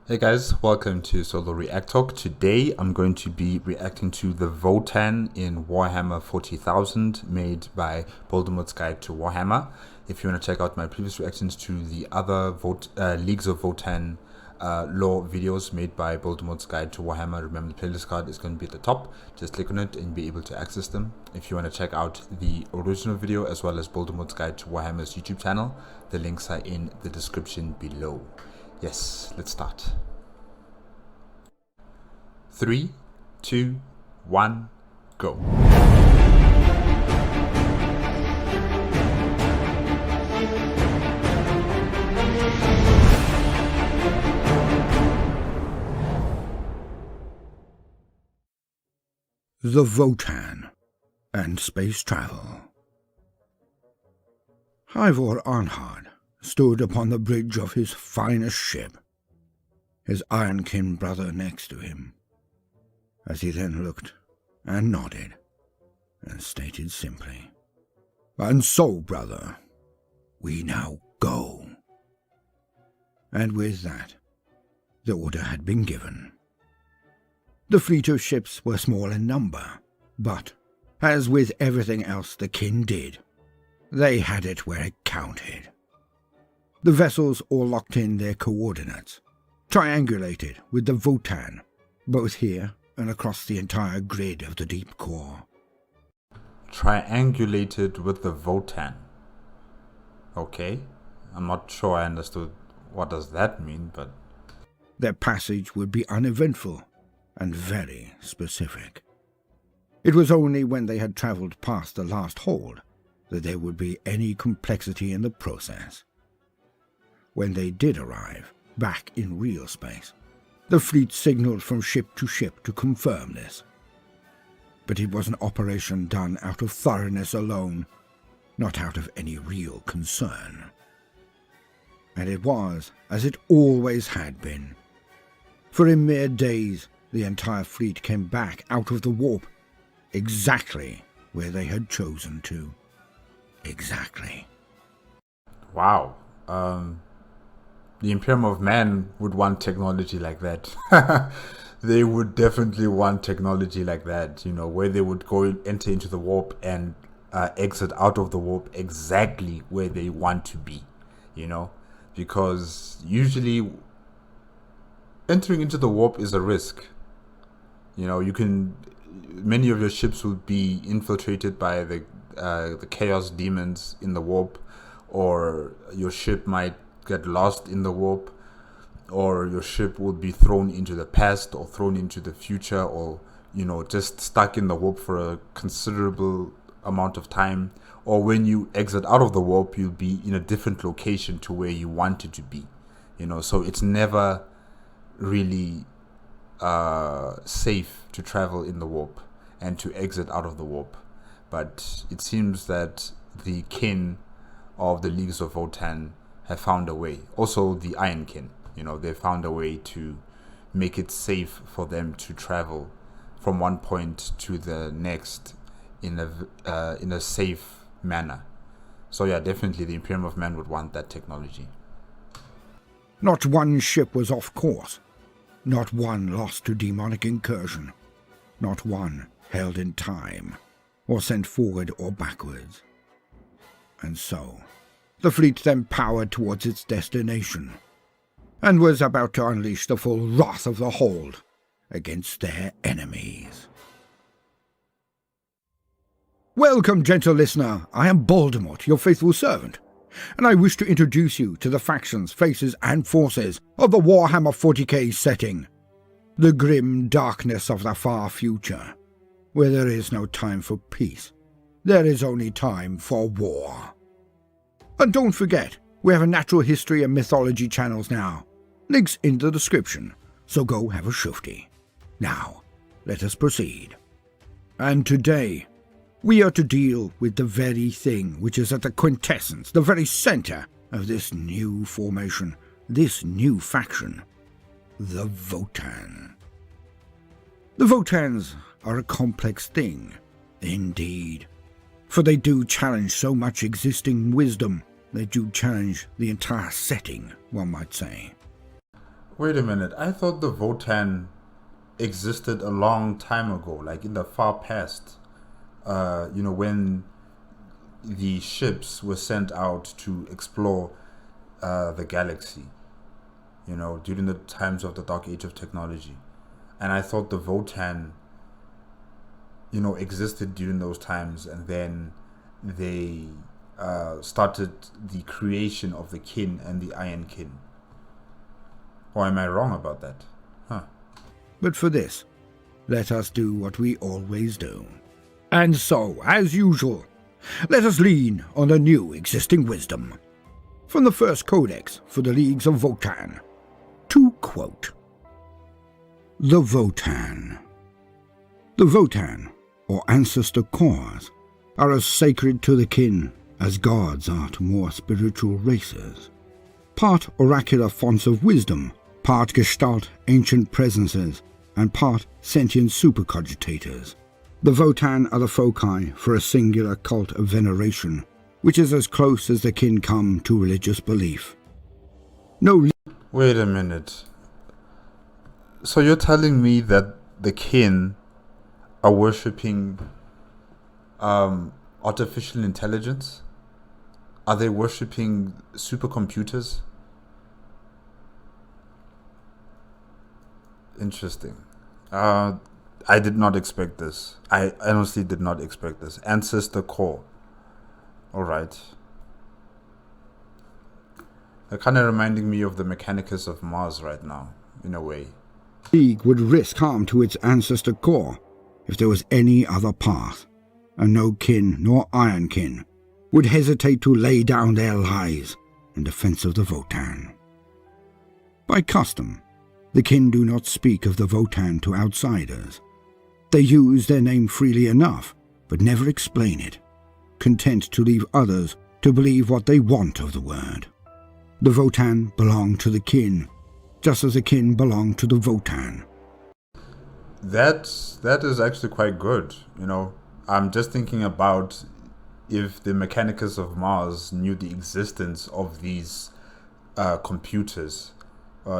Hey guys, welcome to Solo ReacTalk. Today I'm going to be reacting to the VOTANN in Warhammer 40,000 made by Baldermort's Guide to Warhammer. If you want to check out my previous reactions to the other Leagues of VOTANN lore videos made by Baldermort's Guide to Warhammer, remember the playlist card is going to be at the top. Just click on it and be able to access them. If you want to check out the original video as well as Baldermort's Guide to Warhammer's YouTube channel, the links are in the description below. Yes, let's start. 3, 2, 1, go. The VOTANN and space travel. Ivor Arnhard stood upon the bridge of his finest ship, his ironkin brother next to him, as he then looked and nodded and stated simply, "And so, brother, we now go." And with that, the order had been given. The fleet of ships were small in number, but, as with everything else the kin did, they had it where it counted. The vessels all locked in their coordinates, triangulated with the VOTANN, both here and across the entire grid of the deep core. Triangulated with the VOTANN. Okay, I'm not sure I understood what does that mean, but... Their passage would be uneventful and very specific. It was only when they had travelled past the last hold that there would be any complexity in the process. When they did arrive, back in real space, the fleet signalled from ship to ship to confirm this. But it was an operation done out of thoroughness alone, not out of any real concern. And it was as it always had been. For in mere days, the entire fleet came back out of the warp, exactly where they had chosen to. Exactly. Wow. The Imperium of Man would want technology like that. They would definitely want technology like that, you know, where they would go enter into the warp and exit out of the warp exactly where they want to be, you know, because usually entering into the warp is a risk. You know, many of your ships will be infiltrated by the chaos demons in the warp, or your ship might get lost in the warp, or your ship would be thrown into the past or thrown into the future, or, you know, just stuck in the warp for a considerable amount of time. Or when you exit out of the warp, you'll be in a different location to where you wanted to be, you know. So it's never really safe to travel in the warp and to exit out of the warp. But it seems that the kin of the Leagues of VOTANN have found a way. Also the Ironkin, you know, they found a way to make it safe for them to travel from one point to the next in a safe manner. So yeah, definitely the Imperium of Man would want that technology. Not one ship was off course. Not one lost to demonic incursion. Not one held in time, or sent forward or backwards. And so, the fleet then powered towards its destination, and was about to unleash the full wrath of the Hold against their enemies. Welcome, gentle listener. I am Baldermort, your faithful servant, and I wish to introduce you to the factions, faces, and forces of the Warhammer 40k setting. The grim darkness of the far future, where there is no time for peace. There is only time for war. And don't forget, we have a natural history and mythology channels now. Links in the description, so go have a shufti. Now, let us proceed. And today, we are to deal with the very thing which is at the quintessence, the very center of this new formation, this new faction, the VOTANN. The VOTANNs are a complex thing, indeed, for they do challenge so much existing wisdom. They do challenge the entire setting, one might say. Wait a minute. I thought the VOTAN existed a long time ago, like in the far past. When the ships were sent out to explore the galaxy, during the times of the dark age of technology. And I thought the VOTAN, existed during those times, and then they started the creation of the kin and the Iron Kin. Or am I wrong about that? Huh. But for this, let us do what we always do. And so, as usual, let us lean on the new existing wisdom from the first codex for the Leagues of VOTANN. To quote, the VOTANN. The VOTANN, or ancestor cores, are as sacred to the kin as gods are to more spiritual races. Part oracular fonts of wisdom, part gestalt ancient presences, and part sentient supercogitators. The VOTANN are the foci for a singular cult of veneration, which is as close as the kin come to religious belief. Wait a minute. So you're telling me that the kin are worshipping artificial intelligence? Are they worshipping supercomputers? Interesting. I did not expect this. I honestly did not expect this. Ancestor core. Alright. They're kind of reminding me of the Mechanicus of Mars right now, in a way. League would risk harm to its ancestor core if there was any other path, and no kin nor Iron Kin would hesitate to lay down their lives in defense of the VOTANN. By custom, the kin do not speak of the VOTANN to outsiders. They use their name freely enough, but never explain it, content to leave others to believe what they want of the word. The VOTANN belong to the kin, just as the kin belong to the VOTANN. That is actually quite good, I'm just thinking about if the Mechanicus of Mars knew the existence of these computers,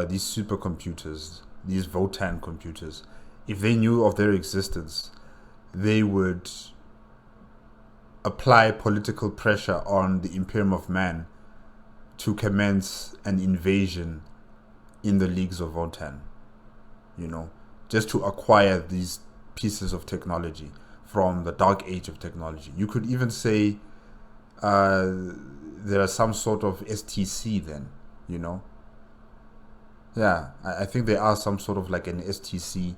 these supercomputers, these VOTANN computers. If they knew of their existence, they would apply political pressure on the Imperium of Man to commence an invasion in the Leagues of VOTANN, just to acquire these pieces of technology from the dark age of technology. You could even say there are some sort of STC then, Yeah, I think there are some sort of like an STC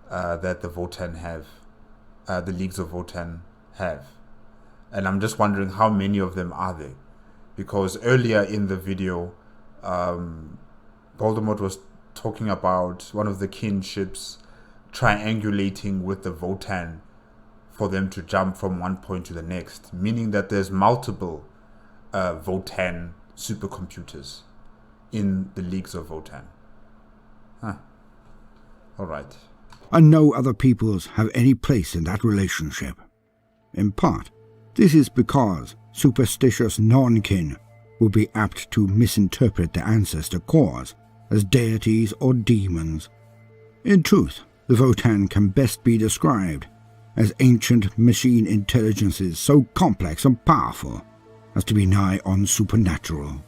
that the VOTANN have, the Leagues of VOTANN have. And I'm just wondering how many of them are there. Because earlier in the video, Baldermort was talking about one of the kin ships triangulating with the VOTANN for them to jump from one point to the next, meaning that there's multiple VOTANN supercomputers in the Leagues of VOTANN. Alright. And no other peoples have any place in that relationship. In part, this is because superstitious non-kin would be apt to misinterpret the ancestor cores as deities or demons. In truth, the VOTANN can best be described as ancient machine intelligences so complex and powerful as to be nigh on supernatural.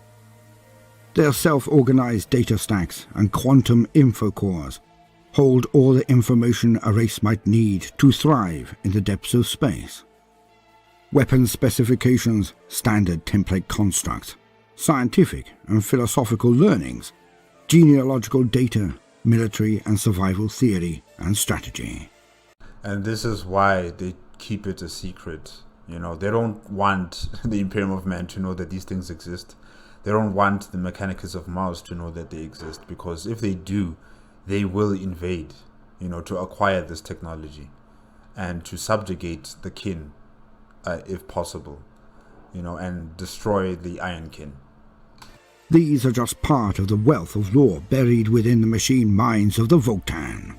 Their self-organized data stacks and quantum infocores hold all the information a race might need to thrive in the depths of space. Weapon specifications, standard template constructs, scientific and philosophical learnings, genealogical data, military and survival theory and strategy. And this is why they keep it a secret. They don't want the Imperium of Man to know that these things exist. They don't want the Mechanicus of Mars to know that they exist, because if they do, they will invade, to acquire this technology and to subjugate the kin, if possible, and destroy the Iron Kin. These are just part of the wealth of lore buried within the machine minds of the VOTANN.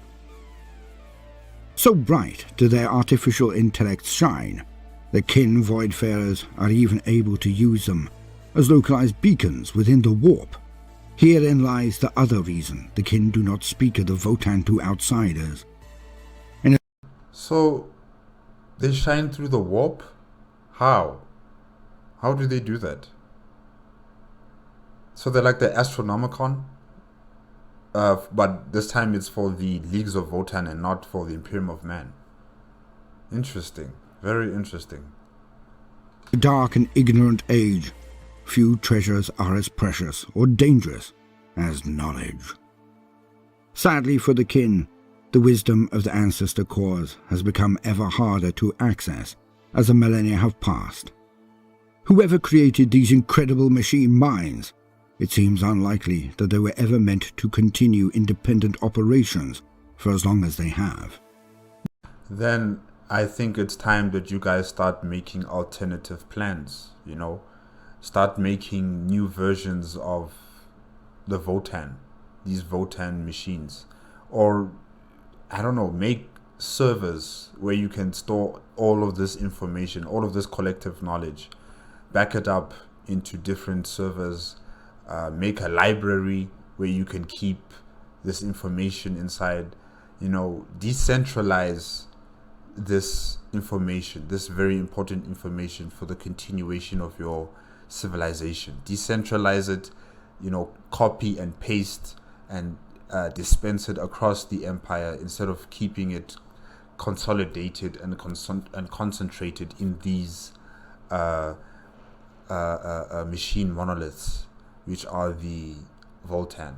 So bright do their artificial intellects shine, the kin voidfarers are even able to use them as localized beacons within the warp, Herein lies the other reason the kin do not speak of the VOTANN to outsiders. So, they shine through the warp? How? How do they do that? So they're like the Astronomicon? But this time it's for the Leagues of VOTANN and not for the Imperium of Man. Interesting. Very interesting. In a dark and ignorant age, few treasures are as precious or dangerous as knowledge. Sadly for the kin, the wisdom of the ancestor cores has become ever harder to access as the millennia have passed. Whoever created these incredible machine minds, it seems unlikely that they were ever meant to continue independent operations for as long as they have. Then I think it's time that you guys start making alternative plans, Start making new versions of the VOTANN, these VOTANN machines. Or, I don't know, make servers where you can store all of this information, all of this collective knowledge, back it up into different servers, make a library where you can keep this information inside, decentralize this information, this very important information for the continuation of your civilization. Decentralize it, copy and paste and dispense it across the empire instead of keeping it consolidated and concentrated in these machine monoliths, which are the VOTANN.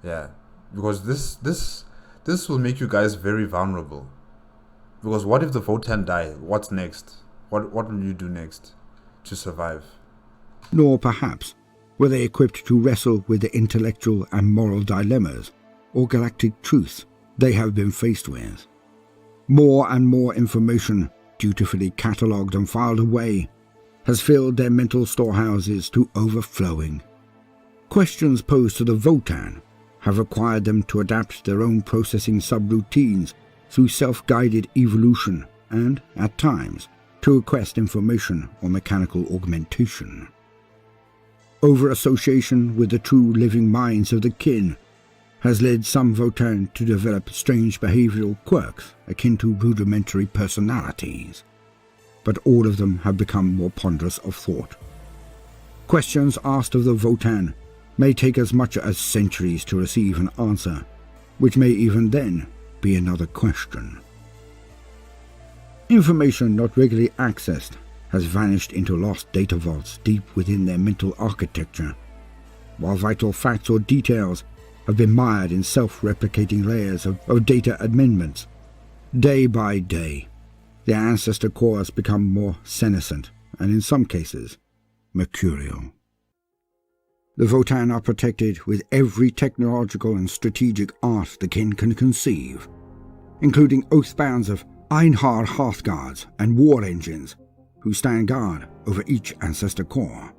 Yeah, because this will make you guys very vulnerable. Because what if the VOTANN die? What's next? What will you do next to survive? Nor perhaps were they equipped to wrestle with the intellectual and moral dilemmas or galactic truths they have been faced with. More and more information, dutifully catalogued and filed away, has filled their mental storehouses to overflowing. Questions posed to the VOTANN have required them to adapt their own processing subroutines through self-guided evolution and, at times, to request information or mechanical augmentation. Over-association with the true living minds of the kin has led some VOTANN to develop strange behavioral quirks akin to rudimentary personalities, but all of them have become more ponderous of thought. Questions asked of the VOTANN may take as much as centuries to receive an answer, which may even then be another question. Information not regularly accessed has vanished into lost data vaults deep within their mental architecture, while vital facts or details have been mired in self-replicating layers of data amendments. Day by day, their ancestor cores become more senescent and, in some cases, mercurial. The VOTANN are protected with every technological and strategic art the kin can conceive, including oath bands of Einhar Hearthguards and war engines who stand guard over each ancestor core.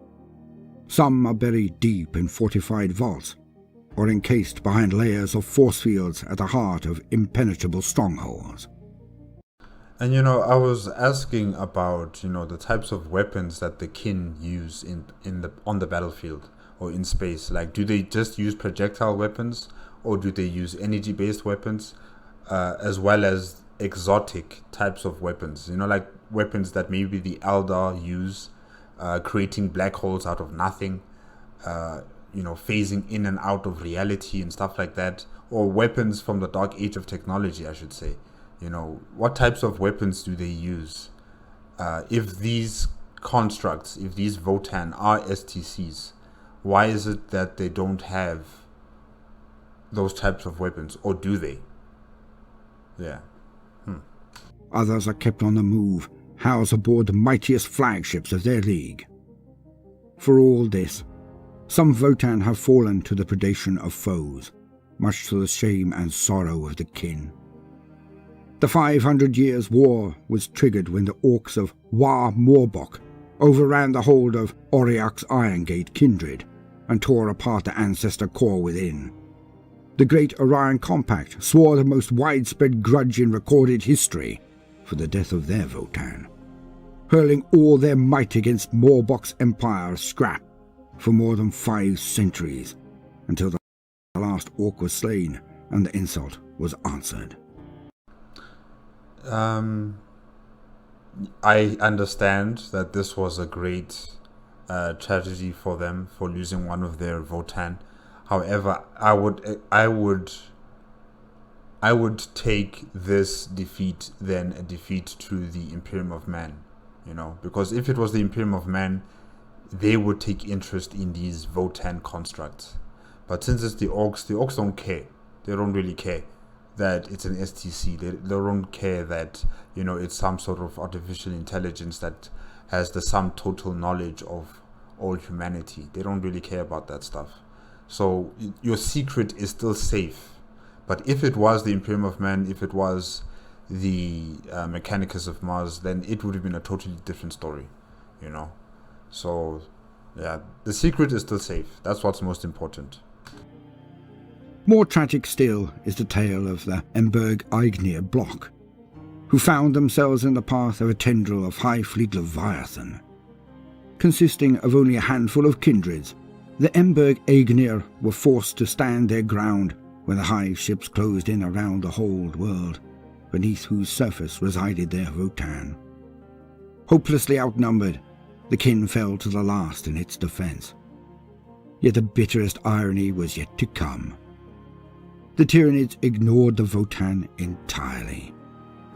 Some are buried deep in fortified vaults or encased behind layers of force fields at the heart of impenetrable strongholds. And I was asking about the types of weapons that the kin use on the battlefield or in space. Like, do they just use projectile weapons, or do they use energy-based weapons, as well as exotic types of weapons? Like weapons that maybe the Eldar use, creating black holes out of nothing, phasing in and out of reality and stuff like that, or weapons from the dark age of technology, I should say. What types of weapons do they use? If these constructs, if these VOTANN are STCs, why is it that they don't have those types of weapons, or do they? Yeah. Others are kept on the move, housed aboard the mightiest flagships of their league. For all this, some VOTANN have fallen to the predation of foes, much to the shame and sorrow of the kin. The 500 Years' War was triggered when the orcs of War Morbok overran the hold of Auriak's Irongate kindred and tore apart the ancestor core within. The Great Orion Compact swore the most widespread grudge in recorded history for the death of their VOTANN, hurling all their might against Morbok's empire of scrap for more than 5 centuries, until the last orc was slain and the insult was answered. I understand that this was a great tragedy for them for losing one of their VOTAN. However, I would take this defeat than a defeat to the Imperium of Man, because if it was the Imperium of Man, they would take interest in these VOTAN constructs. But since it's the orcs don't care. They don't really care that it's an STC. They don't care that, it's some sort of artificial intelligence that has the sum total knowledge of all humanity. They don't really care about that stuff. So your secret is still safe. But if it was the Imperium of Man, if it was the Mechanicus of Mars, then it would have been a totally different story, So, yeah, the secret is still safe. That's what's most important. More tragic still is the tale of the Emberg-Eignir block, who found themselves in the path of a tendril of High Fleet Leviathan. Consisting of only a handful of kindreds, the Emberg-Eignir were forced to stand their ground when the hive ships closed in around the whole world, beneath whose surface resided their VOTAN. Hopelessly outnumbered, the kin fell to the last in its defense. Yet the bitterest irony was yet to come. The Tyranids ignored the VOTAN entirely,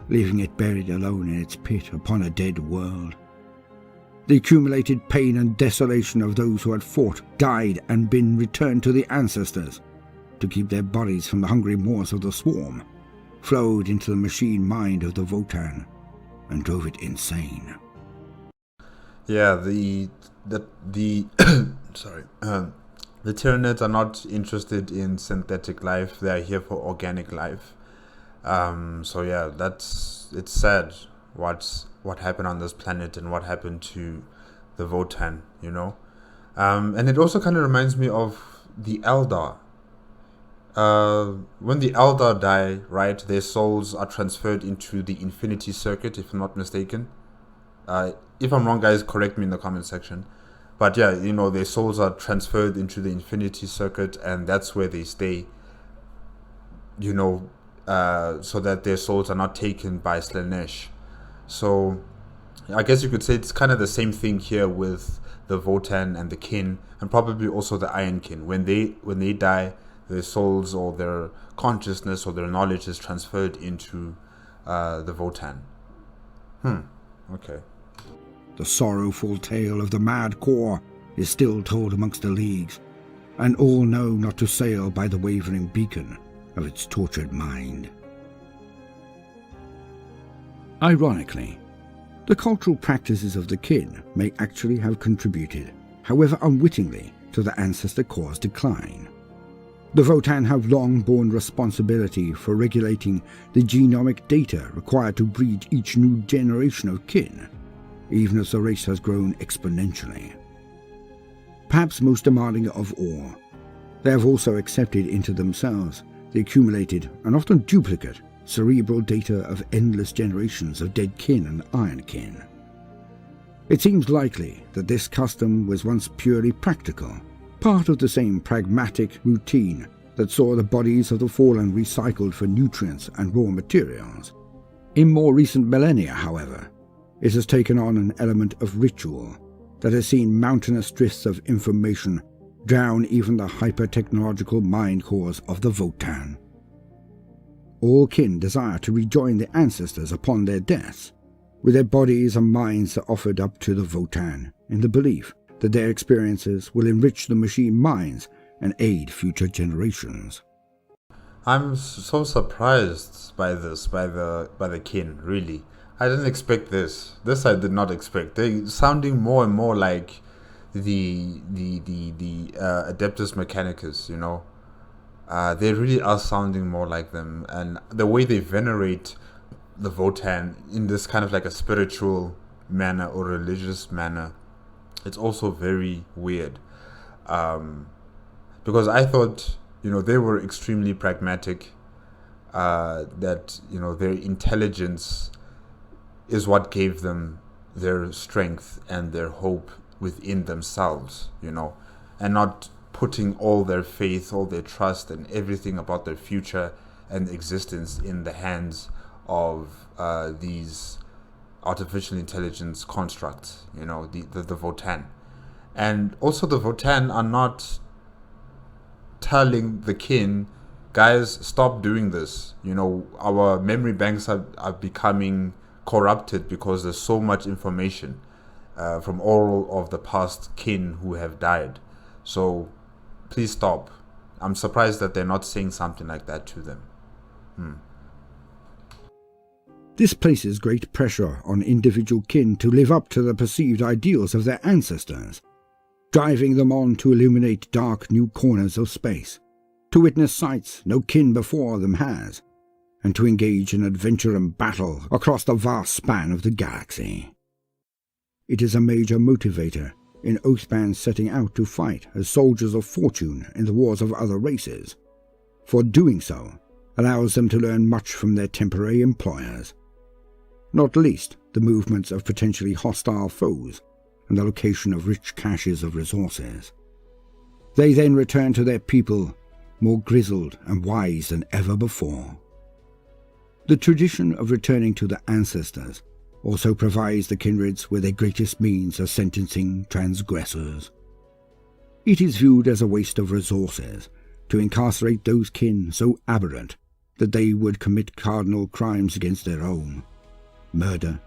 leaving it buried alone in its pit upon a dead world. The accumulated pain and desolation of those who had fought, died, and been returned to the ancestors, to keep their bodies from the hungry maws of the swarm, flowed into the machine mind of the VOTAN and drove it insane. Yeah, the sorry. The Tyranids are not interested in synthetic life. They are here for organic life. So yeah, it's sad what happened on this planet and what happened to the VOTAN, And it also kind of reminds me of the Eldar. When the Eldar die, right, their souls are transferred into the Infinity Circuit, if I'm not mistaken. If I'm wrong, guys, correct me in the comment section. But yeah, their souls are transferred into the Infinity Circuit, and that's where they stay, so that their souls are not taken by Slanesh. So I guess you could say it's kind of the same thing here with the VOTAN and the kin, and probably also the Iron Kin. When they die, their souls or their consciousness or their knowledge is transferred into the VOTAN. Okay. The sorrowful tale of the mad core is still told amongst the leagues, and all know not to sail by the wavering beacon of its tortured mind. Ironically, the cultural practices of the kin may actually have contributed, however unwittingly, to the ancestor core's decline. The VOTAN have long borne responsibility for regulating the genomic data required to breed each new generation of kin, even as the race has grown exponentially. Perhaps most demanding of all, they have also accepted into themselves the accumulated and often duplicate cerebral data of endless generations of dead kin and iron kin. It seems likely that this custom was once purely practical, part of the same pragmatic routine that saw the bodies of the fallen recycled for nutrients and raw materials. In more recent millennia, however, it has taken on an element of ritual that has seen mountainous drifts of information drown even the hyper-technological mind cores of the VOTAN. All kin desire to rejoin their ancestors upon their deaths, with their bodies and minds offered up to the VOTAN, in the belief that their experiences will enrich the machine minds and aid future generations. I'm so surprised by this, by the kin, really. I didn't expect this. This I did not expect. They're sounding more and more like the Adeptus Mechanicus, They really are sounding more like them. And the way they venerate the VOTAN in this kind of like a spiritual manner or religious manner, it's also very weird. Because I thought, they were extremely pragmatic, that, their intelligence is what gave them their strength and their hope within themselves, and not putting all their faith, all their trust, and everything about their future and existence in the hands of these artificial intelligence constructs, the VOTANN. And also the VOTANN are not telling the kin, guys, stop doing this. Our memory banks are becoming corrupted because there's so much information from all of the past kin who have died. So please stop. I'm surprised that they're not saying something like that to them. This places great pressure on individual kin to live up to the perceived ideals of their ancestors, driving them on to illuminate dark new corners of space, to witness sights no kin before them has, and to engage in adventure and battle across the vast span of the galaxy. It is a major motivator in Oathbands setting out to fight as soldiers of fortune in the wars of other races, for doing so allows them to learn much from their temporary employers, not least the movements of potentially hostile foes and the location of rich caches of resources. They then return to their people more grizzled and wise than ever before. The tradition of returning to the ancestors also provides the kindreds with their greatest means of sentencing transgressors. It is viewed as a waste of resources to incarcerate those kin so aberrant that they would commit cardinal crimes against their own. Murder,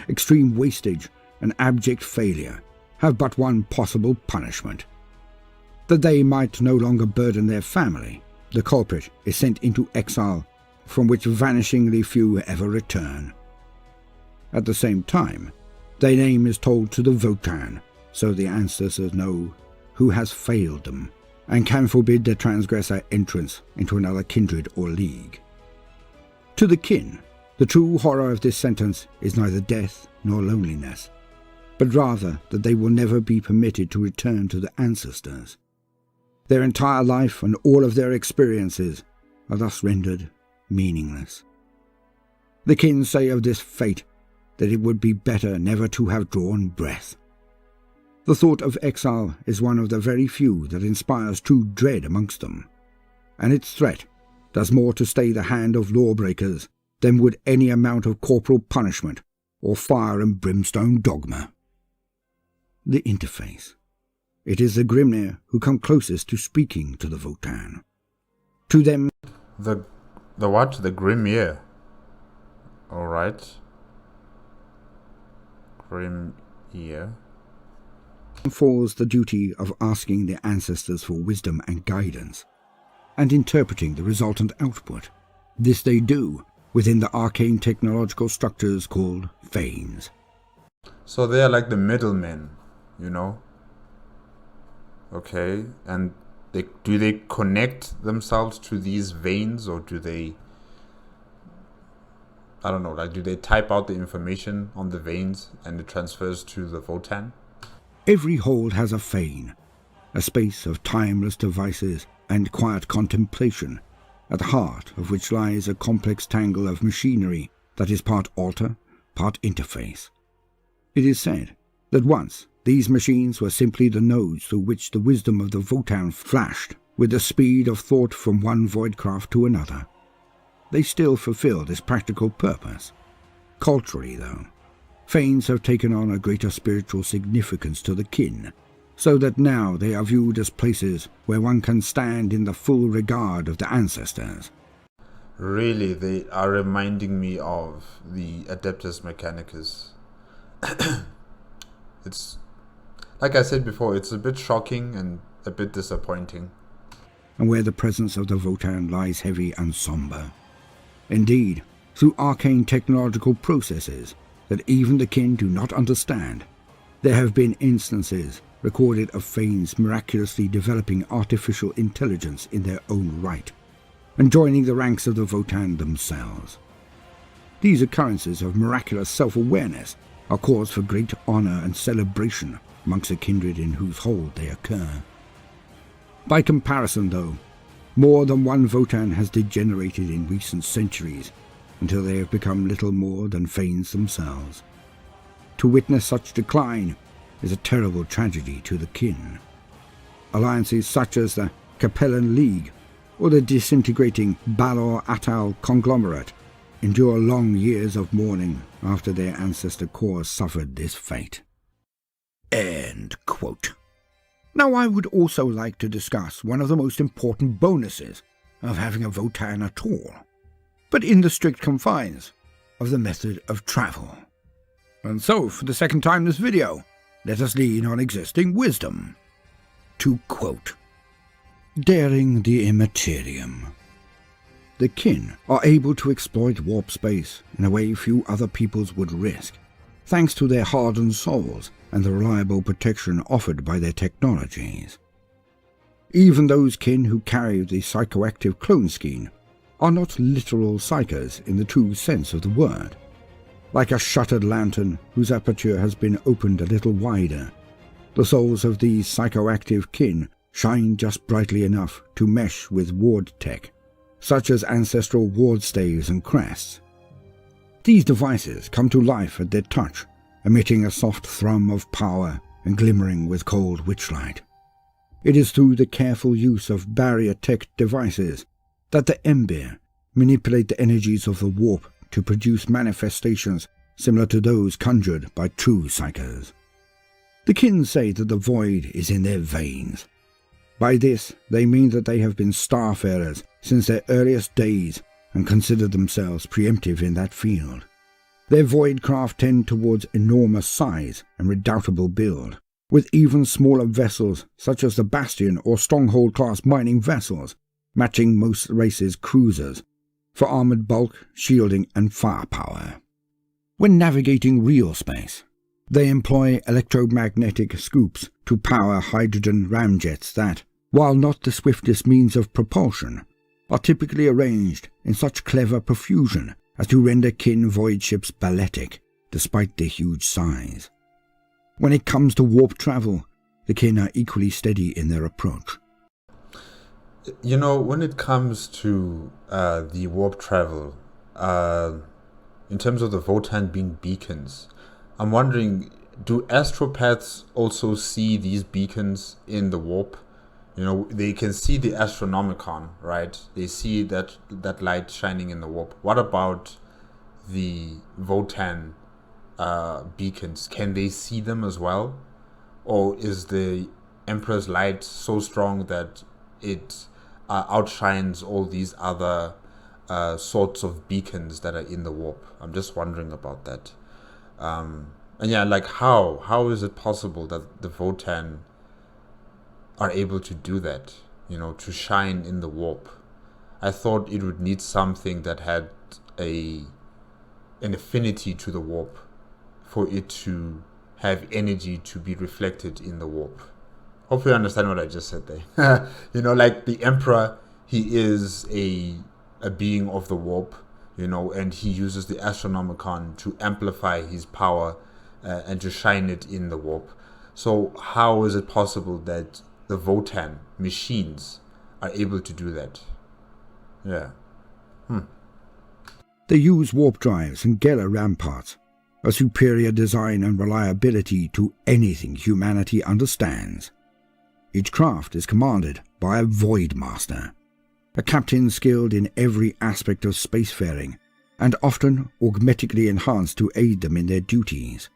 extreme wastage, and abject failure have but one possible punishment: that they might no longer burden their family. The culprit is sent into exile, from which vanishingly few ever return. At the same time, their name is told to the VOTANN, so the ancestors know who has failed them, and can forbid the transgressor entrance into another kindred or league. To the kin, the true horror of this sentence is neither death nor loneliness, but rather that they will never be permitted to return to the ancestors. Their entire life and all of their experiences are thus rendered meaningless. The kin say of this fate that it would be better never to have drawn breath. The thought of exile is one of the very few that inspires true dread amongst them, and its threat does more to stay the hand of lawbreakers than would any amount of corporal punishment or fire and brimstone dogma. The interface. It is the Grimnir who come closest to speaking to the VOTANN. To them, The what? The Grimnir. Alright. Grimnir. falls the duty of asking their ancestors for wisdom and guidance, and interpreting the resultant output. This they do within the arcane technological structures called veins. So they are like the middlemen, Okay, and do they connect themselves to these veins, or do they, I don't know, do they type out the information on the veins and it transfers to the VOTANN? Every hold has a vein, a space of timeless devices and quiet contemplation, at the heart of which lies a complex tangle of machinery that is part altar, part interface. It is said that once these machines were simply the nodes through which the wisdom of the VOTANN flashed with the speed of thought from one voidcraft to another. They still fulfill this practical purpose. Culturally, though, veins have taken on a greater spiritual significance to the kin, so that now they are viewed as places where one can stand in the full regard of the ancestors. Really, they are reminding me of the Adeptus Mechanicus. It's, like I said before, it's a bit shocking and a bit disappointing. And where the presence of the VOTANN lies heavy and somber. Indeed, through arcane technological processes that even the kin do not understand, there have been instances recorded of veins miraculously developing artificial intelligence in their own right, and joining the ranks of the VOTANN themselves. These occurrences of miraculous self-awareness are cause for great honor and celebration amongst the kindred in whose hold they occur. By comparison, though, more than one VOTANN has degenerated in recent centuries until they have become little more than veins themselves. To witness such decline is a terrible tragedy to the kin. Alliances such as the Capellan League or the disintegrating Balor Atal conglomerate endure long years of mourning after their ancestor cores suffered this fate. End quote. Now I would also like to discuss one of the most important bonuses of having a VOTANN at all, but in the strict confines of the method of travel. And so, for the second time this video, let us lean on existing wisdom. To quote, "Daring the Immaterium. The kin are able to exploit warp space in a way few other peoples would risk, thanks to their hardened souls and the reliable protection offered by their technologies. Even those kin who carry the psychoactive clone scheme are not literal psychers in the true sense of the word. Like a shuttered lantern whose aperture has been opened a little wider, the souls of these psychoactive kin shine just brightly enough to mesh with ward tech, such as ancestral ward staves and crests. These devices come to life at their touch, emitting a soft thrum of power and glimmering with cold witchlight. It is through the careful use of barrier tech devices that the Embir manipulate the energies of the warp to produce manifestations similar to those conjured by true psychers. The kin say that the void is in their veins. By this, they mean that they have been starfarers since their earliest days and consider themselves preemptive in that field. Their void craft tend towards enormous size and redoubtable build, with even smaller vessels such as the Bastion or Stronghold-class mining vessels, matching most races' cruisers, for armoured bulk, shielding and firepower. When navigating real space, they employ electromagnetic scoops to power hydrogen ramjets that, while not the swiftest means of propulsion, are typically arranged in such clever profusion as to render kin void ships balletic, despite their huge size. When it comes to warp travel, the kin are equally steady in their approach. You know, when it comes to the warp travel, in terms of the VOTANN being beacons, I'm wondering, do astropaths also see these beacons in the warp? You know, they can see the Astronomicon, right? They see that light shining in the warp. What about the VOTANN beacons? Can they see them as well? Or is the Emperor's light so strong that it outshines all these other sorts of beacons that are in the warp? I'm just wondering about that. And yeah, like how is it possible that the VOTANN are able to do that, you know, to shine in the warp? I thought it would need something that had an affinity to the warp for it to have energy to be reflected in the warp. Hopefully you understand what I just said there. You know, like the Emperor, he is a being of the warp, you know, and he uses the Astronomicon to amplify his power and to shine it in the warp. So how is it possible that the VOTANN machines are able to do that? Yeah. They use warp drives and Geller ramparts, a superior design and reliability to anything humanity understands. Each craft is commanded by a Void Master, a captain skilled in every aspect of spacefaring, and often augmetically enhanced to aid them in their duties.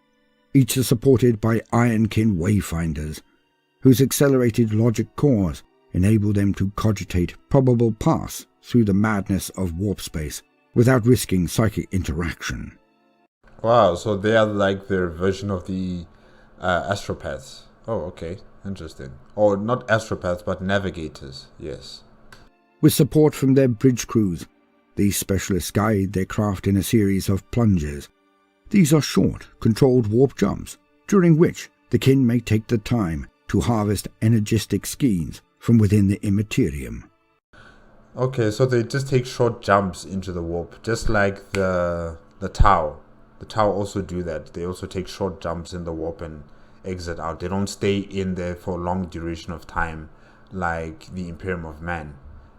Each is supported by Ironkin Wayfinders, whose accelerated logic cores enable them to cogitate probable paths through the madness of warp space without risking psychic interaction. Wow, so they are like their version of the astropaths. Oh, okay. Interesting. Or not astropaths, but navigators. Yes. With support from their bridge crews, these specialists guide their craft in a series of plunges. These are short, controlled warp jumps, during which the kin may take the time to harvest energistic schemes from within the Immaterium. Okay, so they just take short jumps into the warp, just like the Tau. The Tau also do that. They also take short jumps in the warp and exit out. They don't stay in there for a long duration of time like the Imperium of Man,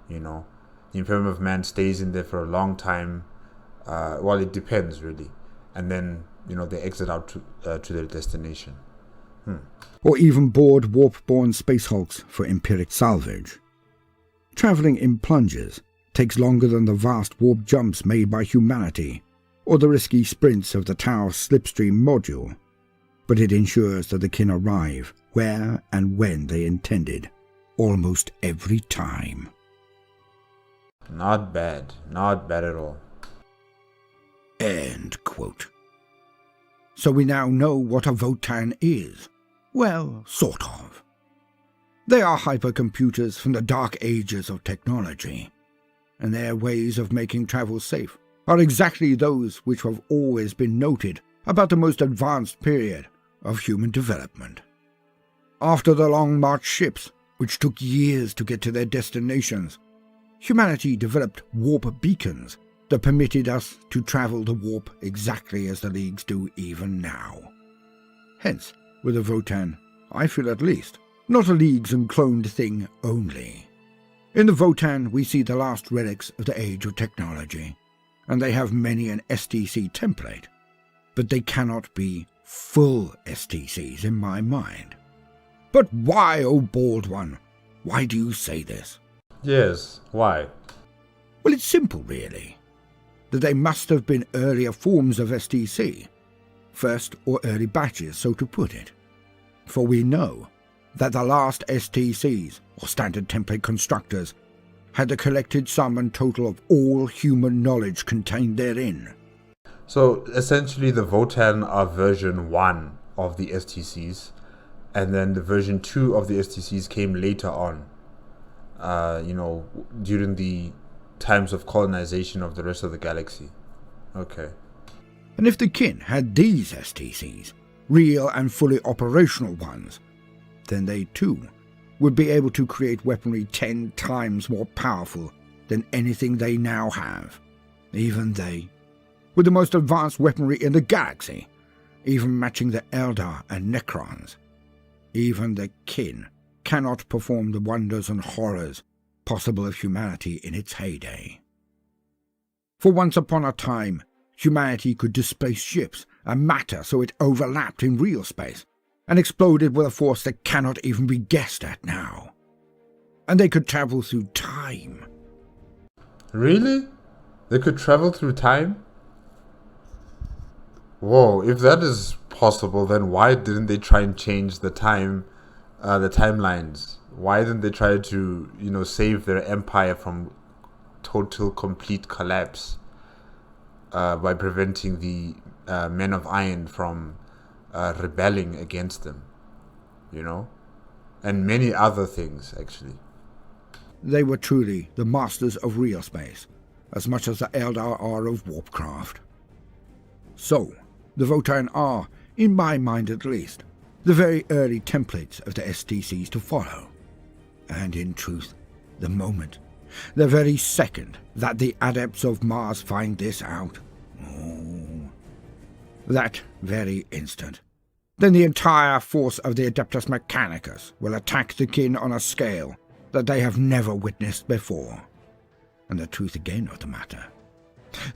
you know. The Imperium of Man stays in there for a long time. Well, it depends really. And then, you know, they exit out to their destination. or even board warp-borne space hulks for empiric salvage. Travelling in plunges takes longer than the vast warp jumps made by humanity, or the risky sprints of the Tau slipstream module, but it ensures that the kin arrive where and when they intended, almost every time. Not bad at all. End quote. So we now know what a VOTANN is. Well, sort of. They are hypercomputers from the dark ages of technology, and their ways of making travel safe are exactly those which have always been noted about the most advanced period of human development. After the Long March ships, which took years to get to their destinations, humanity developed warp beacons that permitted us to travel the warp exactly as the Leagues do even now. Hence, with a VOTANN, I feel at least, not a Leagues and cloned thing only. In the VOTANN we see the last relics of the age of technology, and they have many an STC template, but they cannot be full STCs in my mind. But why, oh bald one? Why do you say this? Yes, why? Well, it's simple, really. That they must have been earlier forms of STC. First or early batches, so to put it. For we know that the last STCs, or standard template constructors, had the collected sum and total of all human knowledge contained therein. So essentially the VOTANN are version 1 of the STCs, and then the version 2 of the STCs came later on, during the times of colonization of the rest of the galaxy. Okay. And if the kin had these STCs, real and fully operational ones, then they too would be able to create weaponry 10 times more powerful than anything they now have. Even they, with the most advanced weaponry in the galaxy, even matching the Eldar and Necrons. Even the kin cannot perform the wonders and horrors possible of humanity in its heyday. For once upon a time, humanity could displace ships and matter so it overlapped in real space, and exploded with a force that cannot even be guessed at now. And they could travel through time. Really? They could travel through time? Whoa, if that is possible, then why didn't they try and change the timelines? Why didn't they try to, save their empire from total, complete collapse by preventing the Men of Iron from rebelling against them, and many other things, actually. They were truly the masters of real space, as much as the Eldar are of warpcraft. So, the VOTANN are, in my mind at least, the very early templates of the STCs to follow. And in truth, the very second that the adepts of Mars find this out, that very instant, then the entire force of the Adeptus Mechanicus will attack the kin on a scale that they have never witnessed before. And the truth again of the matter,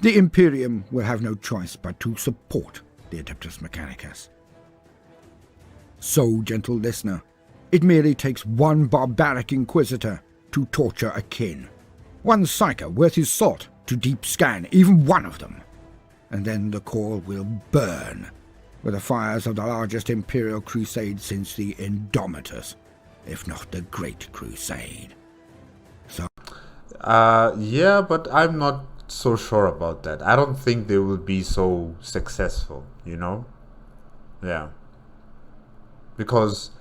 the Imperium will have no choice but to support the Adeptus Mechanicus. So, gentle listener, it merely takes one barbaric inquisitor to torture a kin, one psyker worth his salt to deep scan even one of them, and then the core will burn with the fires of the largest Imperial crusade since the Indomitus, if not the Great Crusade. So, yeah, but I'm not so sure about that. I don't think they will be so successful, Yeah. Because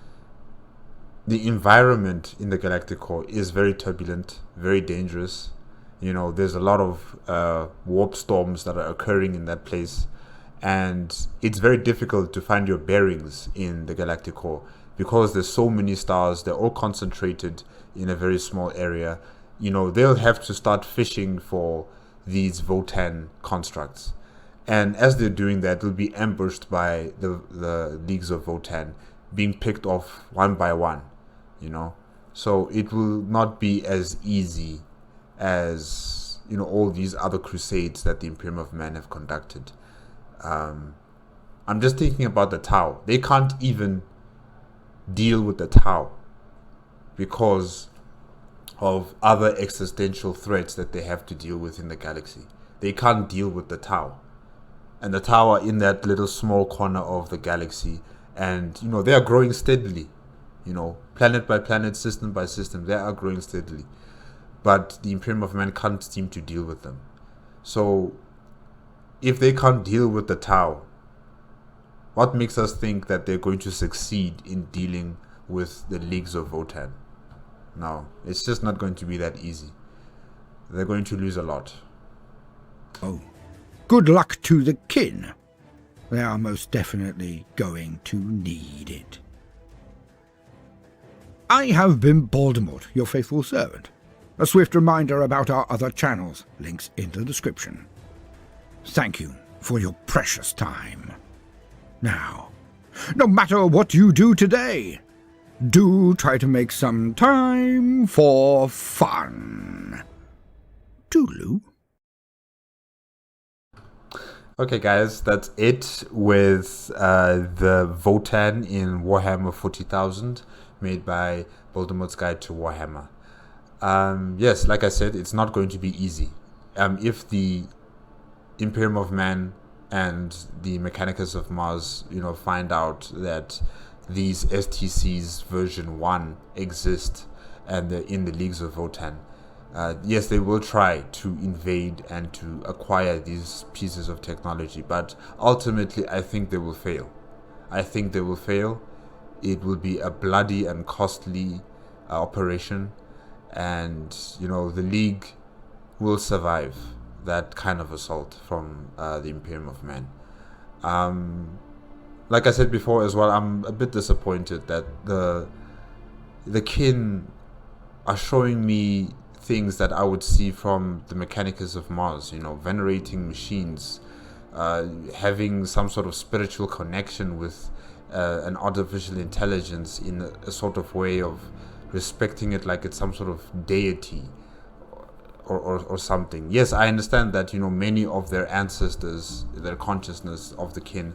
the environment in the Galactic Core is very turbulent, very dangerous. There's a lot of warp storms that are occurring in that place, and it's very difficult to find your bearings in the Galactic Core because there's so many stars. They're all concentrated in a very small area. They'll have to start fishing for these VOTANN constructs, and as they're doing that, they'll be ambushed by the Leagues of VOTANN, being picked off one by one. So it will not be as easy as all these other crusades that the Imperium of Man have conducted. I'm just thinking about the Tau. They can't even deal with the Tau because of other existential threats that they have to deal with in the galaxy. They can't deal with the Tau. And the Tau are in that little small corner of the galaxy, and they are growing steadily. Planet by planet, system by system, they are growing steadily. But the Imperium of Man can't seem to deal with them. So if they can't deal with the Tau, what makes us think that they're going to succeed in dealing with the leagues of VOTANN? No, it's just not going to be that easy. They're going to lose a lot. Oh, good luck to the kin. They are most definitely going to need it. I have been Baldermort, your faithful servant. A swift reminder about our other channels, links in the description. Thank you for your precious time. Now, no matter what you do today, do try to make some time for fun. Toodaloo. Okay, guys, that's it with the VOTANN in Warhammer 40,000, made by Baldermort's Guide to Warhammer. Yes, like I said, it's not going to be easy. If the Imperium of Man and the Mechanicus of Mars, find out that these STCs version 1 exist and they're in the leagues of VOTANN, yes, they will try to invade and to acquire these pieces of technology, but ultimately I think they will fail. It will be a bloody and costly operation, and the League will survive that kind of assault from the Imperium of Man. Like I said before as well, I'm a bit disappointed that the kin are showing me things that I would see from the Mechanicus of Mars, venerating machines, having some sort of spiritual connection with an artificial intelligence in a sort of way of respecting it like it's some sort of deity or something. Yes, I understand that, many of their ancestors, their consciousness of the kin,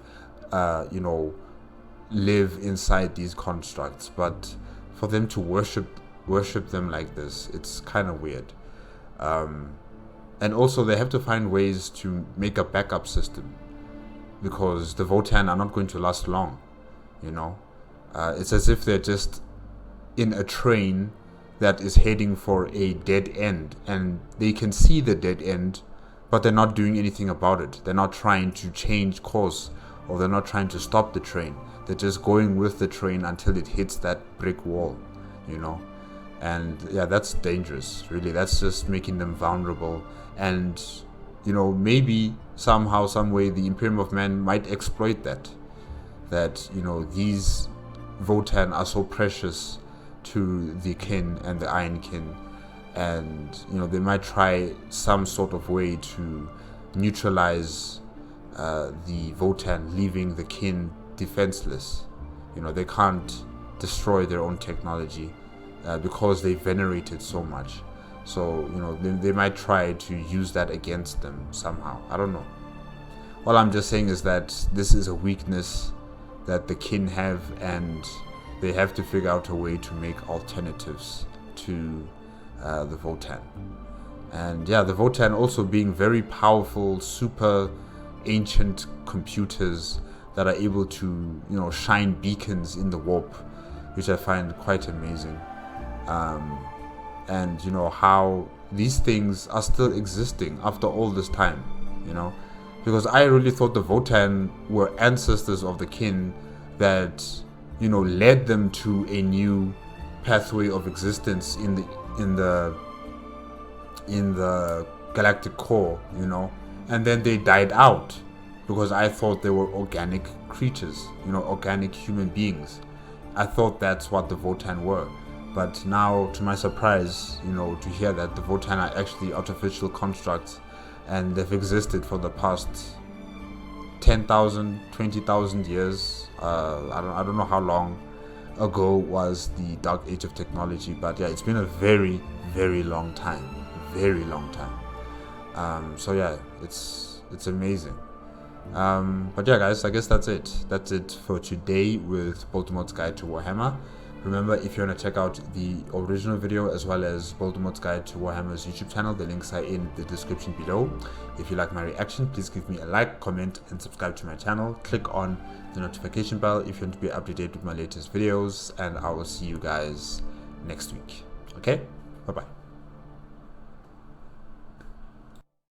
live inside these constructs, but for them to worship them like this, it's kind of weird. And also they have to find ways to make a backup system, because the VOTANN are not going to last long. It's as if they're just in a train that is heading for a dead end, and they can see the dead end, but they're not doing anything about it. They're not trying to change course, or they're not trying to stop the train. They're just going with the train until it hits that brick wall, and yeah, that's dangerous, really. That's just making them vulnerable. And maybe somehow, some way, the Imperium of Man might exploit that these VOTANN are so precious to the kin and the Iron Kin, and they might try some sort of way to neutralize the VOTANN, leaving the kin defenseless. They can't destroy their own technology because they venerate it so much. So they might try to use that against them somehow. I don't know. All I'm just saying is that this is a weakness that the kin have, and they have to figure out a way to make alternatives to the VOTANN. And yeah, the VOTANN also being very powerful, super ancient computers that are able to shine beacons in the warp, which I find quite amazing. And how these things are still existing after all this time, because I really thought the VOTANN were ancestors of the kin that led them to a new pathway of existence in the galactic core, and then they died out, because I thought they were organic creatures, organic human beings. I thought that's what the VOTANN were. But now, to my surprise, to hear that the VOTANN are actually artificial constructs, and they've existed for the past 10,000, 20,000 years. I don't know how long ago was the Dark Age of technology, but yeah, it's been a very, very long time. So yeah, it's amazing. But yeah, guys, I guess that's it. That's it for today with Baldermort's Guide to Warhammer. Remember, if you want to check out the original video as well as Baldermort's Guide to Warhammer's YouTube channel, the links are in the description below. If you like my reaction, please give me a like, comment, and subscribe to my channel. Click on the notification bell if you want to be up to date with my latest videos, and I will see you guys next week. Okay? Bye-bye.